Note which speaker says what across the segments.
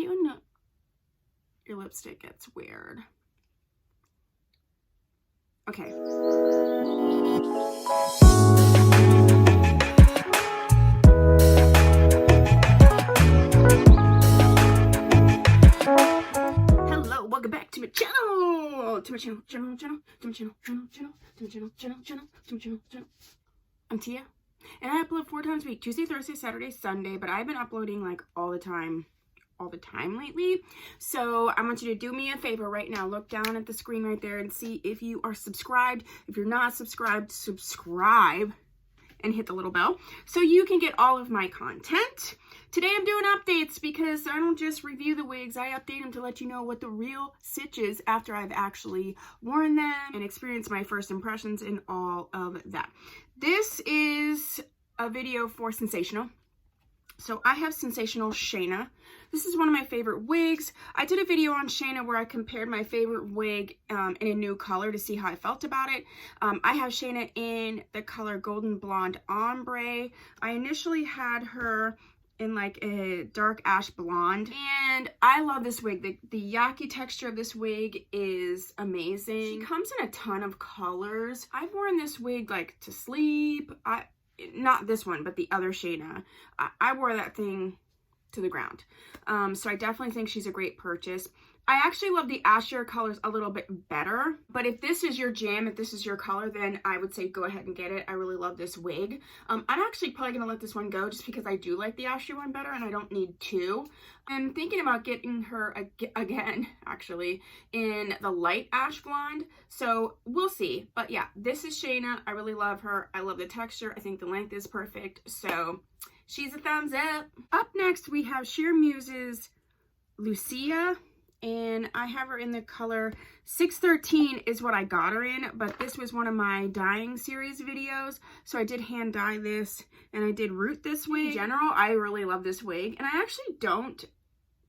Speaker 1: hate when your lipstick gets weird. Okay. Hello, welcome back to my channel. I'm Tia, and I upload 4 times a week, Tuesday, Thursday, Saturday, Sunday, but I've been uploading like all the time lately. So I want you to do me a favor right now. Look down at the screen right there and see if you are subscribed. If you're not subscribed, subscribe and hit the little bell so you can get all of my content. Today I'm doing updates because I don't just review the wigs, I update them to let you know what the real stitch is after I've actually worn them and experienced my first impressions and all of that. This is a video for Sensational. So I have Sensational Shaina. This is one of my favorite wigs. I did a video on Shayna where I compared my favorite wig in a new color to see how I felt about it. I have Shayna in the color Golden Blonde Ombre. I initially had her in like a dark ash blonde, and I love this wig. The yaki texture of this wig is amazing. She comes in a ton of colors. I've worn this wig like to sleep. Not this one, but the other Shayna. I wore that thing to the ground. So I definitely think she's a great purchase. I actually love the ashier colors a little bit better, but if this is your jam, if this is your color, then I would say go ahead and get it. I really love this wig. I'm actually probably gonna let this one go just because I do like the ashier one better and I don't need two. I'm thinking about getting her again, actually, in the light ash blonde. So we'll see. But yeah, this is Shayna. I really love her. I love the texture. I think the length is perfect. So she's a thumbs up. Up next, we have Muse's Lucia. And I have her in the color 613 is what I got her in, but this was one of my dyeing series videos. So I did hand dye this and I did root this wig. In general, I really love this wig, and I actually don't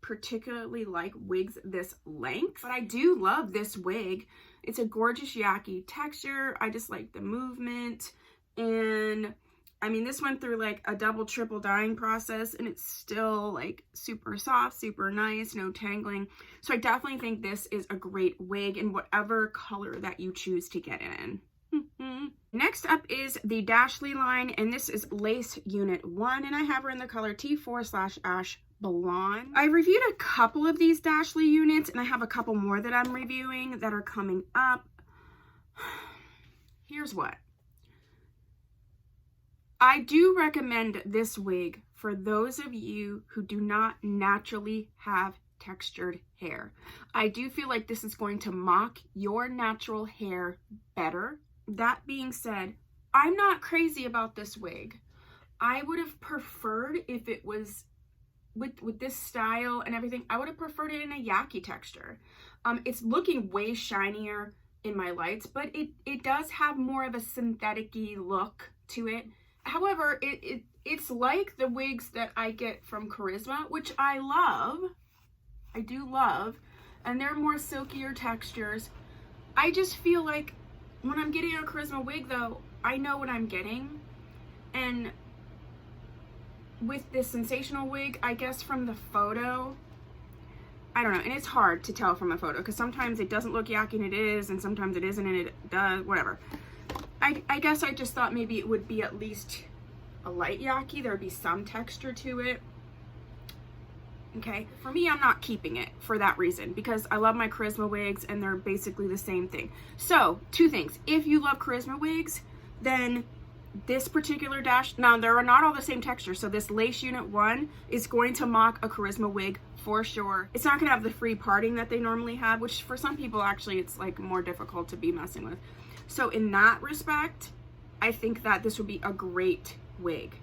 Speaker 1: particularly like wigs this length, but I do love this wig. It's a gorgeous yaki texture. I just like the movement, and I mean, this went through like a double, triple dyeing process and it's still like super soft, super nice, no tangling. So I definitely think this is a great wig in whatever color that you choose to get in. Next up is the Dashley line, and this is Lace Unit 1, and I have her in the color T4/Ash Blonde. I reviewed a couple of these Dashley units, and I have a couple more that I'm reviewing that are coming up. Here's what. I do recommend this wig for those of you who do not naturally have textured hair. I do feel like this is going to mock your natural hair better. That being said, I'm not crazy about this wig. I would have preferred, if it was with this style and everything, I would have preferred it in a yaki texture. It's looking way shinier in my lights, but it does have more of a synthetic-y look to it. However, it's like the wigs that I get from Charisma, which I love. I do love. And they're more silkier textures. I just feel like when I'm getting a Charisma wig, though, I know what I'm getting. And with this Sensational wig, I guess from the photo, I don't know. And it's hard to tell from a photo because sometimes it doesn't look yaki and it is, and sometimes it isn't and it does, whatever. I guess I just thought maybe it would be at least a light yaki. There would be some texture to it. Okay, for me, I'm not keeping it for that reason because I love my Charisma wigs and they're basically the same thing. So, 2 things. If you love Charisma wigs, then this particular now there are not all the same texture. So this Lace Unit 1 is going to mock a Charisma wig for sure. It's not going to have the free parting that they normally have, which for some people, actually, it's like more difficult to be messing with. So in that respect, I think that this would be a great wig.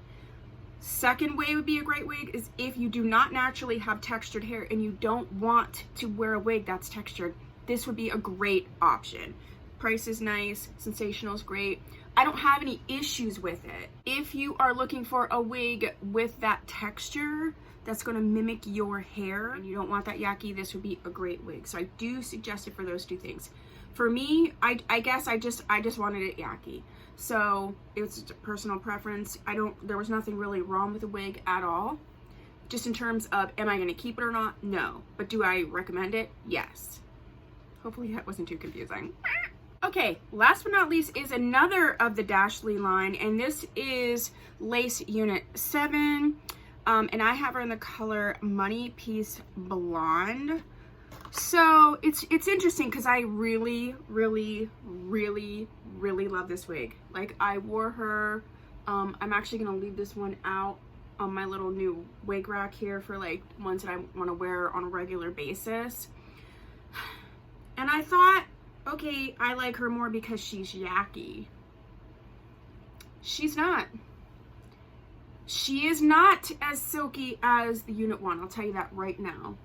Speaker 1: Second way would be a great wig is if you do not naturally have textured hair and you don't want to wear a wig that's textured, this would be a great option. Price is nice, Sensational is great. I don't have any issues with it. If you are looking for a wig with that texture that's going to mimic your hair and you don't want that yaki, this would be a great wig. So I do suggest it for those 2 things. For me, I guess I just wanted it yaki. So it was just a personal preference. There was nothing really wrong with the wig at all. Just in terms of, am I going to keep it or not? No. But do I recommend it? Yes. Hopefully that wasn't too confusing. Okay, last but not least is another of the Dashley line, and this is Lace Unit 7, and I have her in the color Money Piece Blonde. So it's interesting because I really love this wig. Like, I wore her, I'm actually going to leave this one out on my little new wig rack here for like ones that I want to wear on a regular basis. And I thought, okay, I like her more because she's yucky. She's not. She is not as silky as the Unit 1, I'll tell you that right now.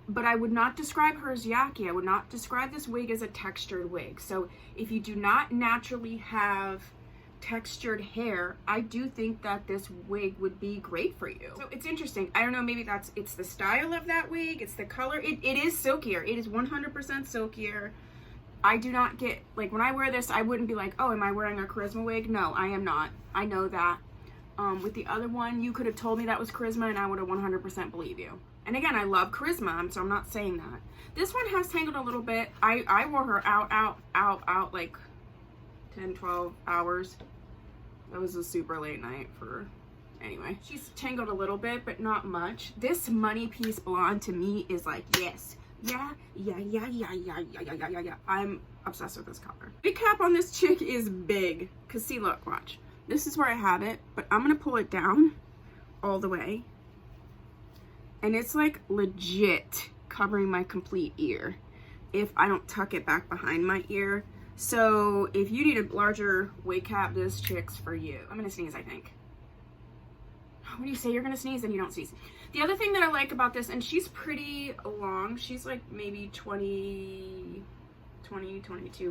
Speaker 1: But I would not describe her as yucky. I would not describe this wig as a textured wig. So if you do not naturally have textured hair, I do think that this wig would be great for you. So it's interesting. I don't know, maybe it's the style of that wig, it's the color. It is silkier. It is 100% silkier. I do not get, like, when I wear this, I wouldn't be like, oh, am I wearing a Charisma wig? No, I am not. I know that. With the other one, you could have told me that was Charisma and I would have 100% believe you. And again, I love Charisma, so I'm not saying that. This one has tangled a little bit. I wore her out like 10, 12 hours. That was a super late night for, anyway. She's tangled a little bit, but not much. This Money Piece Blonde to me is like, yes. Yeah. I'm obsessed with this color. Big cap on this chick is big. Cause see, look, watch. This is where I have it, but I'm gonna pull it down all the way. And it's like legit covering my complete ear if I don't tuck it back behind my ear. So if you need a larger wig cap, this chick's for you. I'm gonna sneeze, I think. What do you say? You're gonna sneeze and you don't sneeze. The other thing that I like about this, and she's pretty long, she's like maybe 22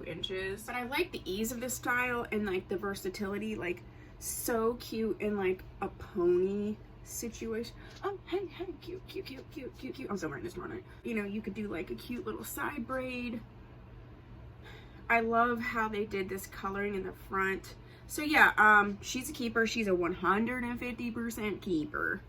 Speaker 1: inches, but I like the ease of this style and like the versatility, like so cute in like a pony situation. Oh, hey, cute. I'm still wearing this tomorrow night. You know, you could do like a cute little side braid. I love how they did this coloring in the front. So yeah, she's a keeper. She's a 150% keeper.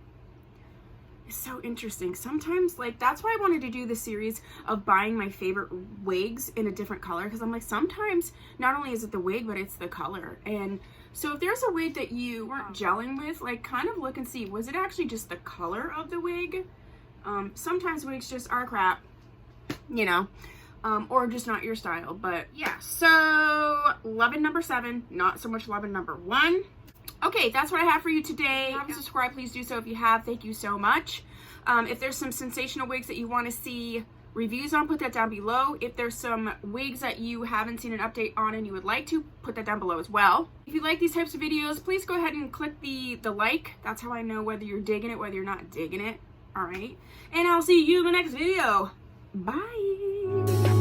Speaker 1: It's so interesting. Sometimes, like, that's why I wanted to do the series of buying my favorite wigs in a different color, because I'm like, sometimes not only is it the wig, but it's the color. And so if there's a wig that you weren't gelling with, like, kind of look and see, was it actually just the color of the wig? Sometimes wigs just are crap, you know, or just not your style. But yeah, so loving number 7, not so much loving number 1. Okay, that's what I have for you today. If you haven't subscribed, please do so. If you have, thank you so much. If there's some sensational wigs that you want to see reviews on, put that down below. If there's some wigs that you haven't seen an update on and you would like to, put that down below as well. If you like these types of videos, please go ahead and click the like. That's how I know whether you're digging it, whether you're not digging it. All right, and I'll see you in the next video. Bye.